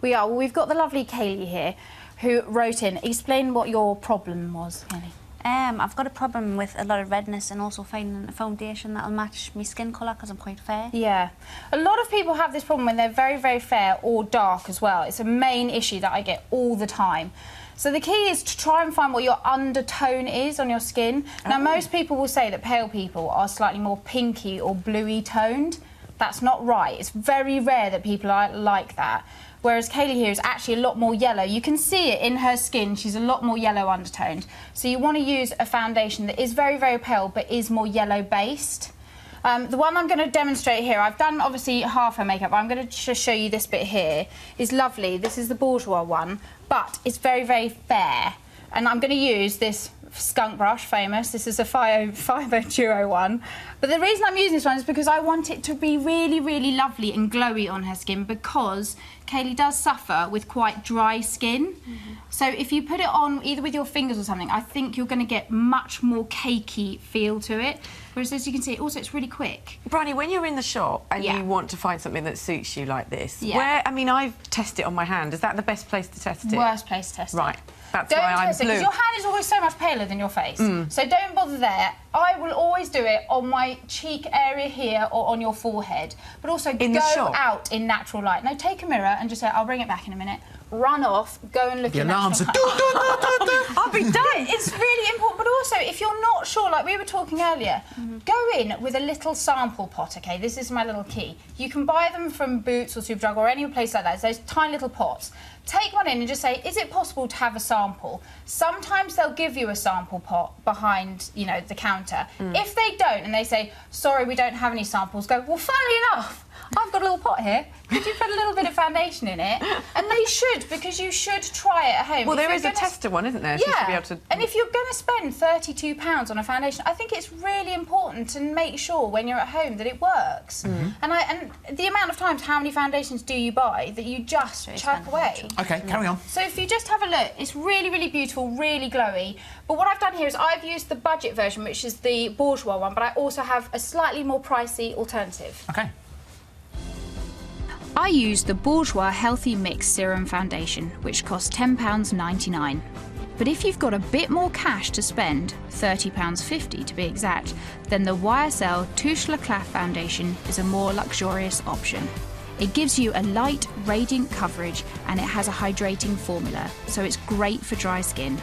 We are. Well, we've got the lovely Kaylee here who wrote in. Explain what your problem was, Kaylee. I've got a problem with a lot of redness and also finding a foundation that'll match my skin colour because I'm quite fair. Yeah. A lot of people have this problem when they're very, very fair or dark as well. It's a main issue that I get all the time. So the key is to try and find what your undertone is on your skin. Now, most people will say that pale people are slightly more pinky or bluey toned. That's not right. It's very rare that people are like that. Whereas Kaylee here is actually a lot more yellow. You can see it in her skin. She's a lot more yellow undertoned. So you want to use a foundation that is very, very pale but is more yellow based. The one I'm going to demonstrate here, I've done obviously half her makeup, but I'm going to just show you this bit here. Is lovely. This is the Bourjois one, but it's very, very fair. And I'm going to use this skunk brush, famous. This is a 50 Duo one. But the reason I'm using this one is because I want it to be really, really lovely and glowy on her skin, because Kaylee does suffer with quite dry skin. So if you put it on either with your fingers or something, I think you're going to get much more cakey feel to it. Whereas, as you can see, also it's really quick. Bryony, when you're in the shop and you want to find something that suits you like this, where, I mean, I've tested it on my hand. Is that the best place to test it? Worst place to test it. Right. That's don't why I'm test it, blue. because your hand is always so much paler than your face. So don't bother there. I will always do it on my cheek area here or on your forehead. But also go out in natural light. Now take a mirror and just say, I'll bring it back in a minute. Run off, go and look in natural light. I'll be done. It's really important. But also, if you're not sure, like we were talking earlier, go in with a little sample pot, OK? This is my little key. You can buy them from Boots or Superdrug or any place like that. It's those tiny little pots. Take one in and just say, is it possible to have a sample? Sometimes they'll give you a sample pot behind, you know, the counter. If they don't and they say, sorry, we don't have any samples, go, well, funnily enough, I've got a little pot here. Could you put a little bit of foundation in it? And they should, because you should try it at home. Well, there is a tester one, isn't there? So you should be able to... And if you're going to spend £32 on a foundation, I think it's really important to make sure when you're at home that it works. And the amount of times, how many foundations do you buy that you just chuck away? OK, carry on. So if you just have a look, it's really, really beautiful, really glowy. But what I've done here is I've used the budget version, which is the Bourjois one, but I also have a slightly more pricey alternative. OK. I used the Bourjois Healthy Mix Serum Foundation, which costs £10.99. But if you've got a bit more cash to spend, £30.50 to be exact, then the YSL Touche L'Eclat Foundation is a more luxurious option. It gives you a light, radiant coverage and it has a hydrating formula, so it's great for dry skin.